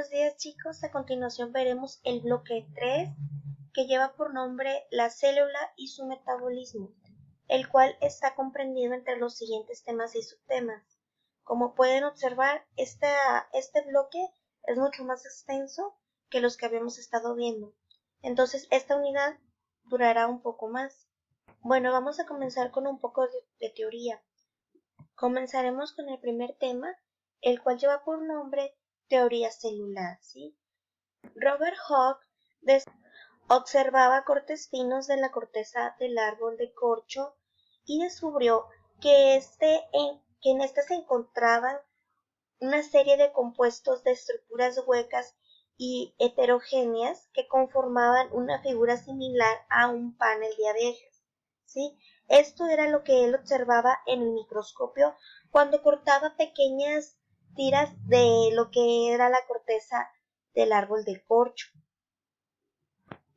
Buenos días chicos, a continuación veremos el bloque 3 que lleva por nombre la célula y su metabolismo, el cual está comprendido entre los siguientes temas y subtemas. Como pueden observar, este bloque es mucho más extenso que los que habíamos estado viendo, entonces esta unidad durará un poco más. Bueno, vamos a comenzar con un poco de teoría. Comenzaremos con el primer tema, el cual lleva por nombre teoría celular, ¿sí? Robert Hooke observaba cortes finos de la corteza del árbol de corcho y descubrió que en este se encontraban una serie de compuestos de estructuras huecas y heterogéneas que conformaban una figura similar a un panel de abejas, ¿sí? Esto era lo que él observaba en el microscopio cuando cortaba pequeñas tiras de lo que era la corteza del árbol del corcho.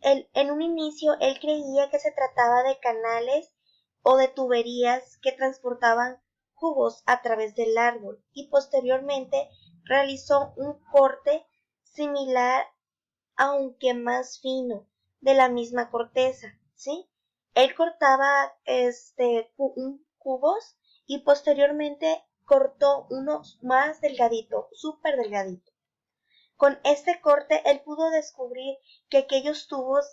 En un inicio él creía que se trataba de canales o de tuberías que transportaban jugos a través del árbol y posteriormente realizó un corte similar aunque más fino de la misma corteza, ¿sí? Él cortaba cubos y posteriormente cortó uno más delgadito, súper delgadito. Con este corte él pudo descubrir que aquellos tubos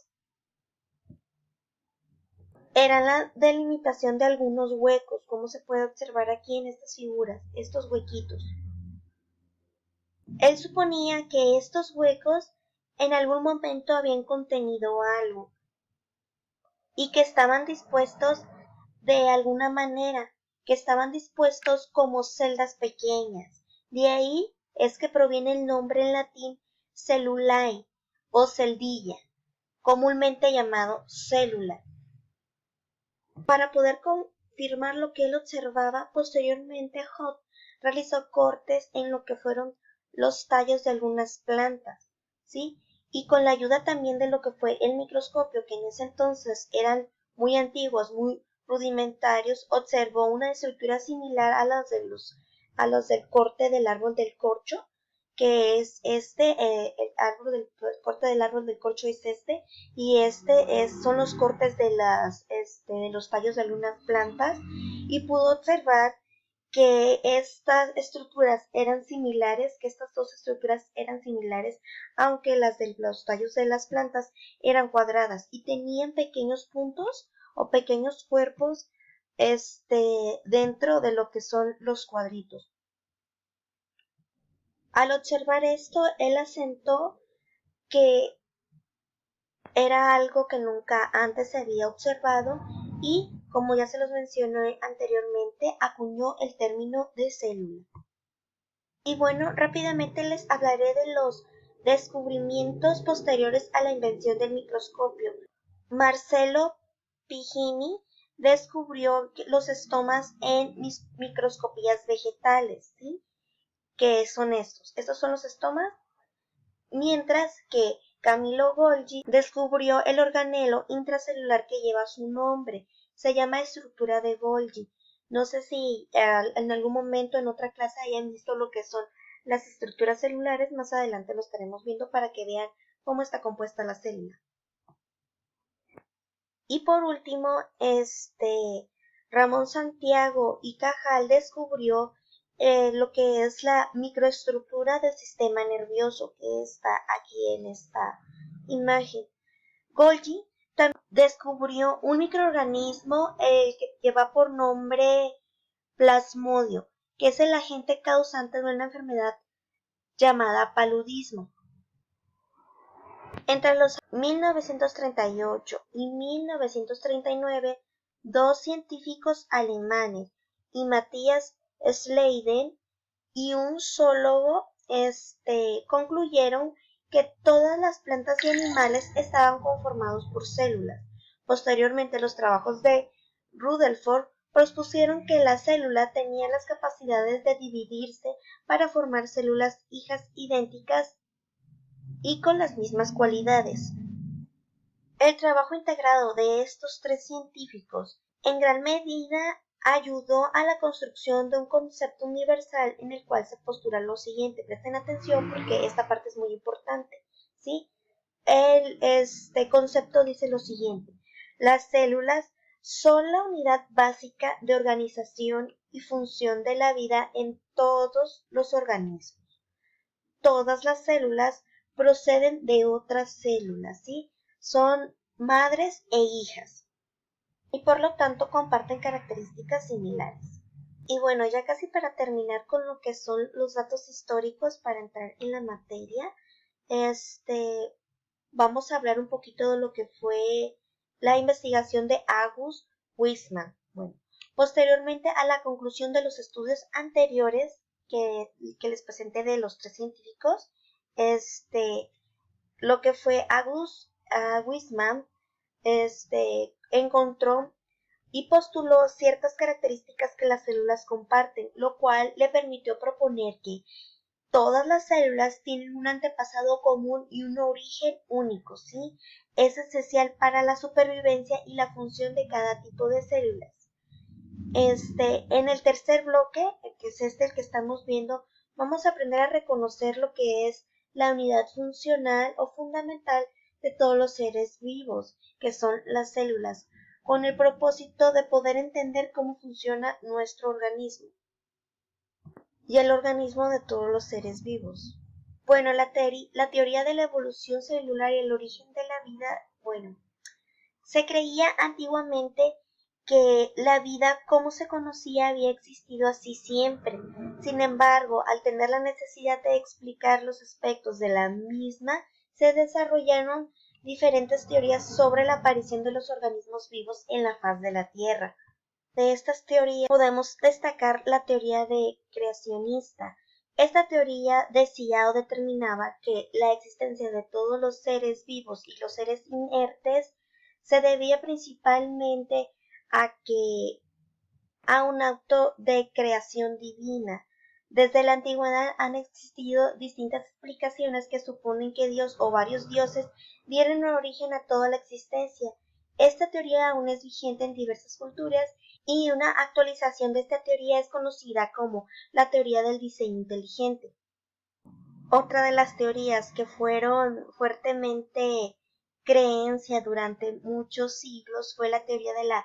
eran la delimitación de algunos huecos, como se puede observar aquí en estas figuras, estos huequitos. Él suponía que estos huecos en algún momento habían contenido algo y que estaban dispuestos de alguna manera, que estaban dispuestos como celdas pequeñas. De ahí es que proviene el nombre en latín cellulae o celdilla, comúnmente llamado célula. Para poder confirmar lo que él observaba, posteriormente Hooke realizó cortes en lo que fueron los tallos de algunas plantas, ¿sí? Y con la ayuda también de lo que fue el microscopio, que en ese entonces eran muy antiguos, muy rudimentarios, observó una estructura similar a los del corte del árbol del corcho, que es el corte del árbol del corcho es y son los cortes de los tallos de algunas plantas, y pudo observar que estas estructuras eran similares, que estas dos estructuras eran similares, aunque las de los tallos de las plantas eran cuadradas y tenían pequeños puntos o pequeños cuerpos dentro de lo que son los cuadritos. Al observar esto, él asentó que era algo que nunca antes se había observado y, como ya se los mencioné anteriormente, acuñó el término de célula. Y bueno, rápidamente les hablaré de los descubrimientos posteriores a la invención del microscopio. Marcello Pigini descubrió los estomas en microscopías vegetales, ¿sí? ¿Qué son estos? Estos son los estomas, mientras que Camillo Golgi descubrió el organelo intracelular que lleva su nombre. Se llama estructura de Golgi. No sé si en algún momento en otra clase hayan visto lo que son las estructuras celulares. Más adelante lo estaremos viendo para que vean cómo está compuesta la célula. Y por último, Ramón Santiago y Cajal descubrió lo que es la microestructura del sistema nervioso, que está aquí en esta imagen. Golgi también descubrió un microorganismo que lleva por nombre plasmodio, que es el agente causante de una enfermedad llamada paludismo. Entre los 1938 y 1939, dos científicos alemanes, y Matthias Schleiden y un zoólogo, concluyeron que todas las plantas y animales estaban conformados por células. Posteriormente, los trabajos de Rutherford propusieron que la célula tenía las capacidades de dividirse para formar células hijas idénticas y con las mismas cualidades. El trabajo integrado de estos tres científicos en gran medida ayudó a la construcción de un concepto universal en el cual se postula lo siguiente. Presten atención porque esta parte es muy importante, ¿sí? Este concepto dice lo siguiente: las células son la unidad básica de organización y función de la vida en todos los organismos. Todas las células proceden de otras células, ¿sí? Son madres e hijas y por lo tanto comparten características similares. Y bueno, ya casi para terminar con lo que son los datos históricos para entrar en la materia, vamos a hablar un poquito de lo que fue la investigación de August Weismann. Bueno, posteriormente a la conclusión de los estudios anteriores que les presenté de los tres científicos, lo que fue August Weismann, encontró y postuló ciertas características que las células comparten, lo cual le permitió proponer que todas las células tienen un antepasado común y un origen único, ¿sí? Es esencial para la supervivencia y la función de cada tipo de células. En el tercer bloque, que es el que estamos viendo, vamos a aprender a reconocer lo que es la unidad funcional o fundamental de todos los seres vivos, que son las células, con el propósito de poder entender cómo funciona nuestro organismo y el organismo de todos los seres vivos. Bueno, la teoría de la evolución celular y el origen de la vida, bueno, se creía antiguamente que la vida como se conocía había existido así siempre. Sin embargo, al tener la necesidad de explicar los aspectos de la misma, se desarrollaron diferentes teorías sobre la aparición de los organismos vivos en la faz de la Tierra. De estas teorías podemos destacar la teoría de creacionista. Esta teoría decía o determinaba que la existencia de todos los seres vivos y los seres inertes se debía principalmente a un acto de creación divina. Desde la antigüedad han existido distintas explicaciones que suponen que Dios o varios dioses dieron origen a toda la existencia. Esta teoría aún es vigente en diversas culturas y una actualización de esta teoría es conocida como la teoría del diseño inteligente. Otra de las teorías que fueron fuertemente creencia durante muchos siglos fue la teoría de la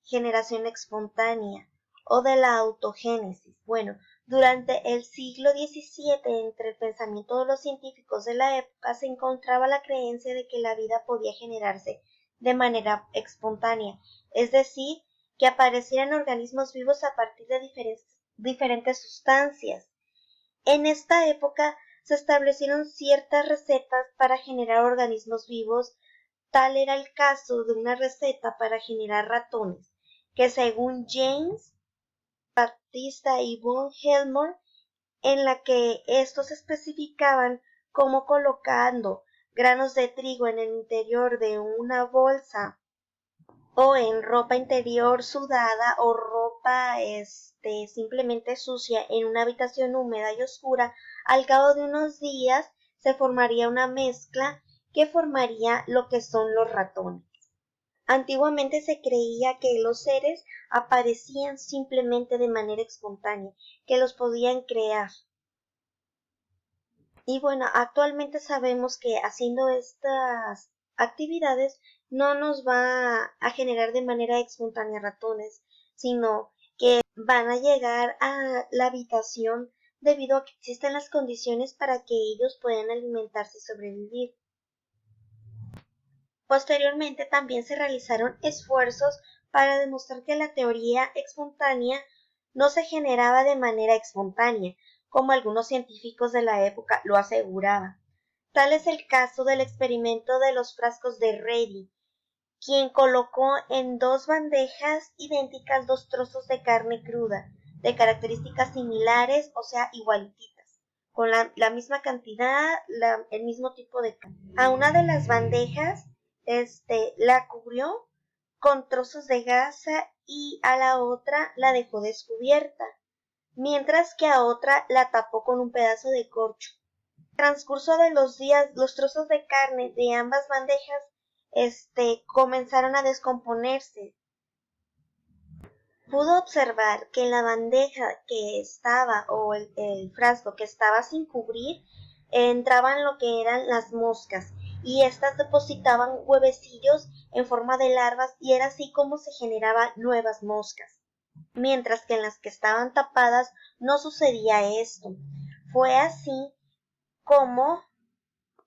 generación espontánea o de la autogénesis. Bueno, durante el siglo XVII, entre el pensamiento de los científicos de la época, se encontraba la creencia de que la vida podía generarse de manera espontánea, es decir, que aparecieran organismos vivos a partir de diferentes sustancias. En esta época se establecieron ciertas recetas para generar organismos vivos. Tal era el caso de una receta para generar ratones, que según James Baptista y von Helmont, en la que estos especificaban cómo colocando granos de trigo en el interior de una bolsa o en ropa interior sudada o ropa simplemente sucia en una habitación húmeda y oscura, al cabo de unos días se formaría una mezcla que formaría lo que son los ratones. Antiguamente se creía que los seres aparecían simplemente de manera espontánea, que los podían crear. Y bueno, actualmente sabemos que haciendo estas actividades no nos va a generar de manera espontánea ratones, sino que van a llegar a la habitación debido a que existen las condiciones para que ellos puedan alimentarse y sobrevivir. Posteriormente también se realizaron esfuerzos para demostrar que la teoría espontánea no se generaba de manera espontánea, como algunos científicos de la época lo aseguraban. Tal es el caso del experimento de los frascos de Redi, quien colocó en dos bandejas idénticas dos trozos de carne cruda, de características similares, o sea, igualititas, con la misma cantidad, el mismo tipo de carne. A una de las bandejas la cubrió con trozos de gasa y a la otra la dejó descubierta, mientras que a otra la tapó con un pedazo de corcho. En el transcurso de los días, los trozos de carne de ambas bandejas comenzaron a descomponerse. pudo observar que en la bandeja que estaba o el frasco que estaba sin cubrir entraban lo que eran las moscas y estas depositaban huevecillos en forma de larvas y era así como se generaban nuevas moscas, mientras que en las que estaban tapadas no sucedía esto. Fue así como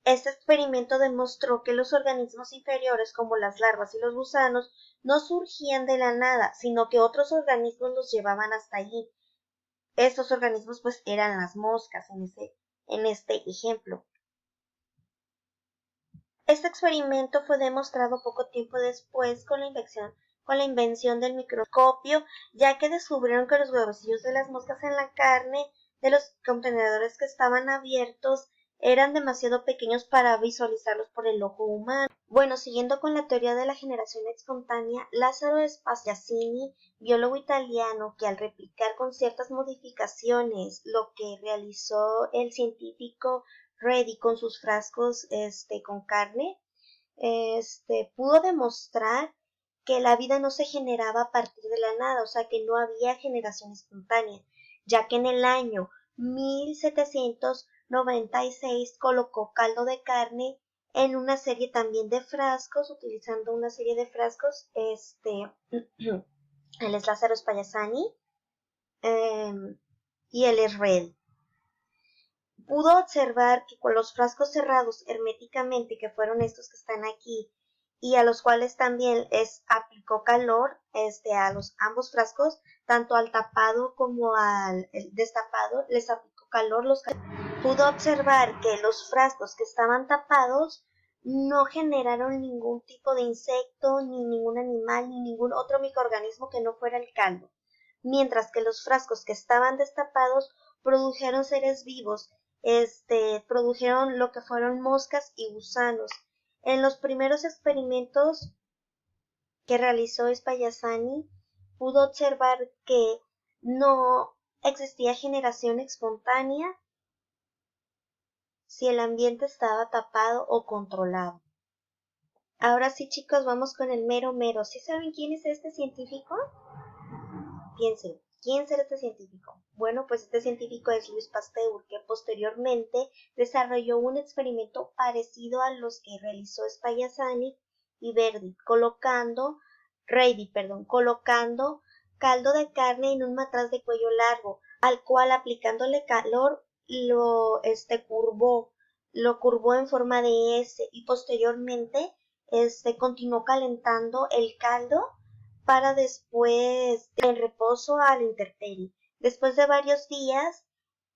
este experimento demostró que los organismos inferiores como las larvas y los gusanos no surgían de la nada, sino que otros organismos los llevaban hasta allí. Estos organismos pues eran las moscas en este ejemplo. Este experimento fue demostrado poco tiempo después con la invención del microscopio, ya que descubrieron que los huevecillos de las moscas en la carne de los contenedores que estaban abiertos eran demasiado pequeños para visualizarlos por el ojo humano. Bueno, siguiendo con la teoría de la generación espontánea, Lazzaro Spallanzani, biólogo italiano, que al replicar con ciertas modificaciones lo que realizó el científico Redi con sus frascos con carne, pudo demostrar que la vida no se generaba a partir de la nada, o sea que no había generación espontánea, ya que en el año 1796 colocó caldo de carne en una serie también de frascos, utilizando una serie de frascos, él es Lazzaro Spallanzani, y él es Red. Pudo observar que con los frascos cerrados herméticamente, que fueron estos que están aquí, y a los cuales también aplicó calor a ambos frascos, tanto al tapado como al destapado, les aplicó calor. Pudo observar que los frascos que estaban tapados no generaron ningún tipo de insecto, ni ningún animal, ni ningún otro microorganismo que no fuera el caldo, mientras que los frascos que estaban destapados produjeron seres vivos, produjeron lo que fueron moscas y gusanos. En los primeros experimentos que realizó Spallanzani, pudo observar que no existía generación espontánea si el ambiente estaba tapado o controlado. Ahora sí, chicos, vamos con el mero mero. ¿Sí saben quién es este científico? Piensen, ¿quién será este científico? Bueno, pues este científico es Louis Pasteur, que posteriormente desarrolló un experimento parecido a los que realizó Spallanzani y Redi, colocando caldo de carne en un matraz de cuello largo, al cual aplicándole calor lo curvó en forma de S y posteriormente continuó calentando el caldo para después en reposo a la intemperie. Después de varios días,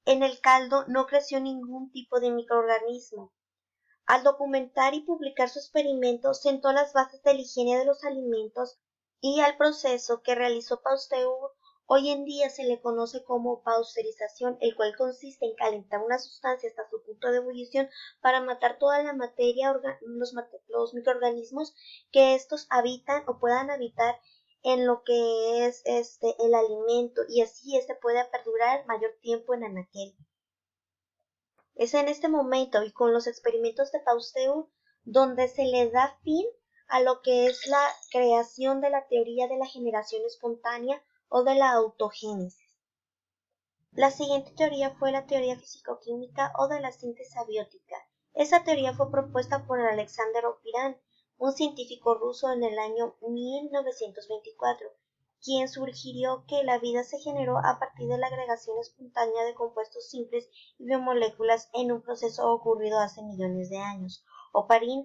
en el caldo no creció ningún tipo de microorganismo. Al documentar y publicar su experimento, sentó las bases de la higiene de los alimentos y al proceso que realizó Pasteur. Hoy en día se le conoce como pasteurización, el cual consiste en calentar una sustancia hasta su punto de ebullición para matar toda la materia, los microorganismos que estos habitan o puedan habitar en lo que es el alimento, y así puede perdurar mayor tiempo en anaquel. Es en este momento y con los experimentos de Pasteur donde se le da fin a lo que es la creación de la teoría de la generación espontánea o de la autogénesis. La siguiente teoría fue la teoría físico-química o de la síntesis abiótica. Esa teoría fue propuesta por Alexander Oparin, un científico ruso en el año 1924, quien sugirió que la vida se generó a partir de la agregación espontánea de compuestos simples y biomoléculas en un proceso ocurrido hace millones de años. Oparin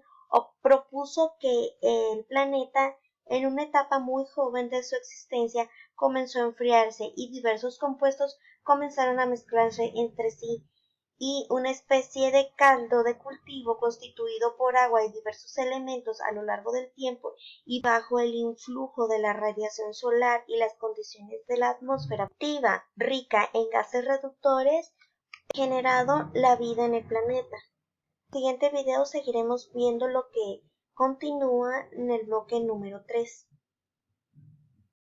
propuso que el planeta, en una etapa muy joven de su existencia, comenzó a enfriarse y diversos compuestos comenzaron a mezclarse entre sí, y una especie de caldo de cultivo constituido por agua y diversos elementos a lo largo del tiempo y bajo el influjo de la radiación solar y las condiciones de la atmósfera activa, rica en gases reductores, ha generado la vida en el planeta. En el siguiente video seguiremos viendo lo que continúa en el bloque número 3.